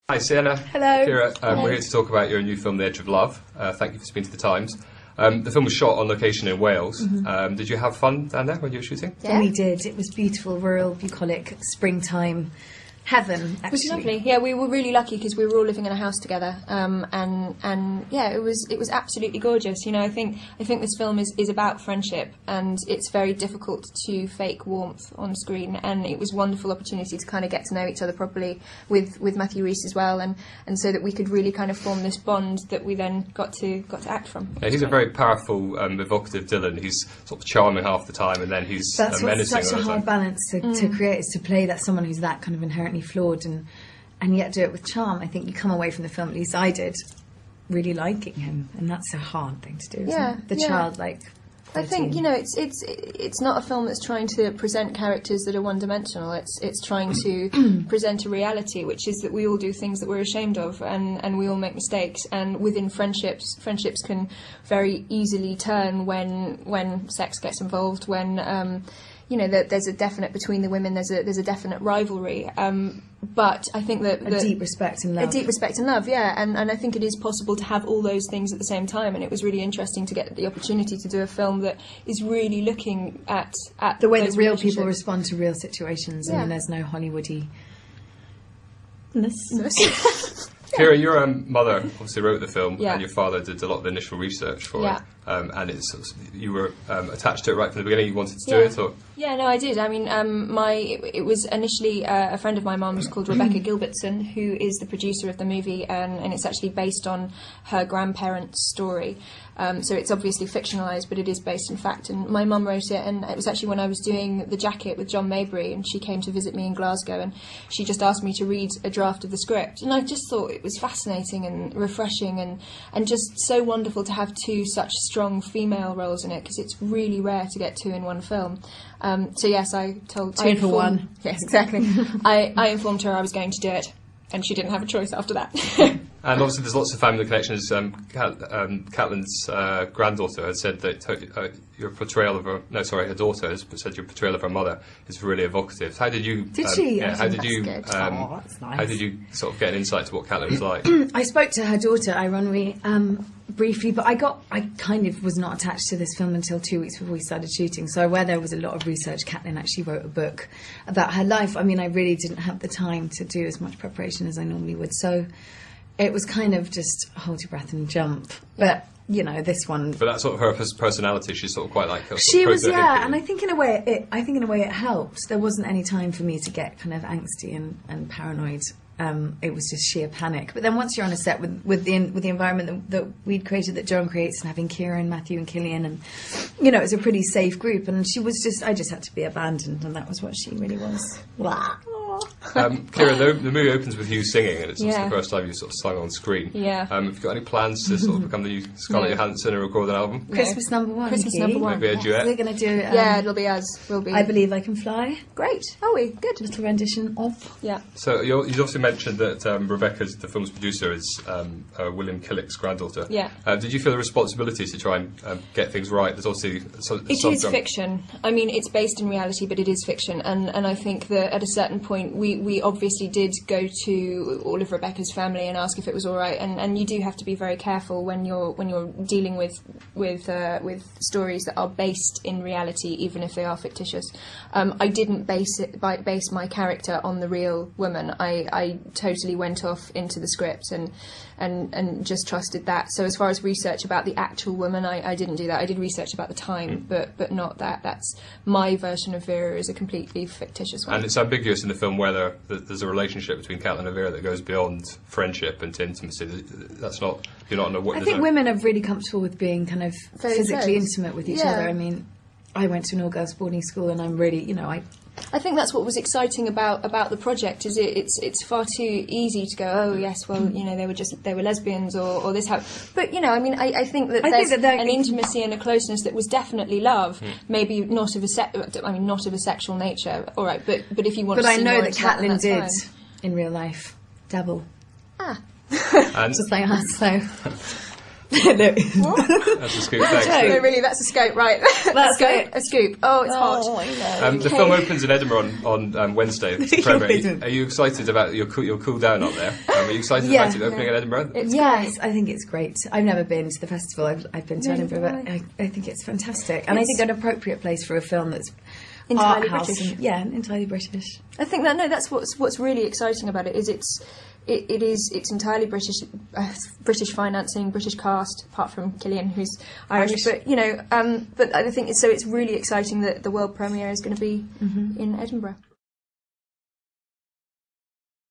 Hi Sienna. Hello. Keira, we're here to talk about your new film, The Edge of Love. Thank you for speaking to the Times. The film was shot on location in Wales. Did you have fun down there when you were shooting? Yeah, we did. It was beautiful, rural, bucolic, springtime heaven, actually. It was lovely. Yeah, we were really lucky because we were all living in a house together, and yeah, it was absolutely gorgeous. You know, I think this film is about friendship, and it's very difficult to fake warmth on screen. And it was a wonderful opportunity to kind of get to know each other properly with Matthew Rhys as well, and so that we could really kind of form this bond that we then got to act from. Yeah, he's a very powerful, evocative Dylan. He's sort of charming half the time, and then he's menacing. That's such a hard balance to create, is to play that someone who's that kind of inherently flawed and yet do it with charm. I think you come away from the film, at least I did, really liking him, and that's a hard thing to do, isn't it? The childlike I think, you know, it's not a film that's trying to present characters that are one-dimensional. It's trying to present a reality, which is that we all do things that we're ashamed of, and we all make mistakes. And within friendships can very easily turn when sex gets involved, when you know, there's a definite, between the women, there's a definite rivalry. But I think that a deep respect and love. A deep respect and love, yeah. And I think it is possible to have all those things at the same time. And it was really interesting to get the opportunity to do a film that is really looking at the way that real people respond to real situations. I mean, there's no Hollywoody. Keira, your mother obviously wrote the film, and your father did a lot of the initial research for it. And it's you were attached to it right from the beginning. You wanted to do it, or? Yeah, no, I did. I mean, it was initially a friend of my mum's called Rebecca Gilbertson, who is the producer of the movie, and it's actually based on her grandparents' story. So it's obviously fictionalised, but it is based in fact. And my mum wrote it, and it was actually when I was doing The Jacket with John Mabry, and she came to visit me in Glasgow, and she just asked me to read a draft of the script. And I just thought it was fascinating and refreshing, and just so wonderful to have two such strong female roles in it, because it's really rare to get two in one film. So yes, I told... Two for one. Yes, exactly. I informed her I was going to do it, and she didn't have a choice after that. And obviously there's lots of family connections. Catelyn's granddaughter has said that your portrayal of her... No, sorry, her daughter has said your portrayal of her mother is really evocative. How did you... Did she? Yeah, how did you... that's nice. How did you sort of get an insight to what Catelyn was like? I spoke to her daughter, ironically, briefly, but I kind of was not attached to this film until 2 weeks before we started shooting. So where there was a lot of research, Catelyn actually wrote a book about her life. I mean, I really didn't have the time to do as much preparation as I normally would. So it was kind of just hold your breath and jump. But, you know, this one... But that's sort of her personality. She's sort of quite like... She was, yeah, and I think in a way it helped. There wasn't any time for me to get kind of angsty and paranoid. It was just sheer panic. But then once you're on a set with the environment that we'd created, that John creates, and having Keira and Matthew and Cillian, and you know, it's a pretty safe group. And she was just, I just had to be abandoned, and that was what she really was. Keira, the movie opens with you singing, and it's the first time you sort of sung on screen. Yeah. Have you got any plans to sort of become the new Scarlett Johansson and record an album? Christmas number one. Christmas number one. Maybe a duet. We're going to do. Yeah, it'll be us. We'll be. I Believe I Can Fly. Great. Oh, we good. Little rendition of. Yeah. So you also mentioned that Rebecca's, the film's producer, is William Killick's granddaughter. Yeah. Did you feel the responsibility to try and get things right? There's obviously it is fiction. I mean, it's based in reality, but it is fiction, and I think that at a certain point we obviously did go to all of Rebecca's family and ask if it was all right, and you do have to be very careful when you're dealing with stories that are based in reality, even if they are fictitious. I didn't base my character on the real woman. I totally went off into the script and just trusted that. So as far as research about the actual woman, I didn't do that. I did research about the time, but not that. That's my version of Vera is a completely fictitious one. And it's ambiguous in the film whether there's a relationship between Catelyn and Vera that goes beyond friendship and to intimacy. That's not, you're not on a... I think women are really comfortable with being kind of physically intimate with each other. I mean, I went to an all-girls boarding school, and I'm really, you know, I think that's what was exciting about the project. Is it's far too easy to go, oh yes, well, you know, they were lesbians or this happened. But you know, I mean, I think that there's an intimacy and a closeness that was definitely love, maybe not of a sexual nature. All right, but if you want, but to see I know more that Catelyn did fine. In real life dabble. And just like us, so. No. That's a scoop. Thanks. No, really, that's a scope, right? That's it. A scoop. Oh, it's hot. I know. The film opens in Edinburgh on Wednesday. It's the premiere. Are you excited about your cool down up there? Are you excited about it opening in Edinburgh? Yes, I think it's great. I've never been to the festival. I've been to Edinburgh, but I think it's fantastic, and I think an appropriate place for a film that's entirely art house British. and entirely British. I think that's what's really exciting about it is it's entirely British financing, British cast, apart from Cillian, who's Irish. But but I think it's really exciting that the world premiere is going to be in Edinburgh.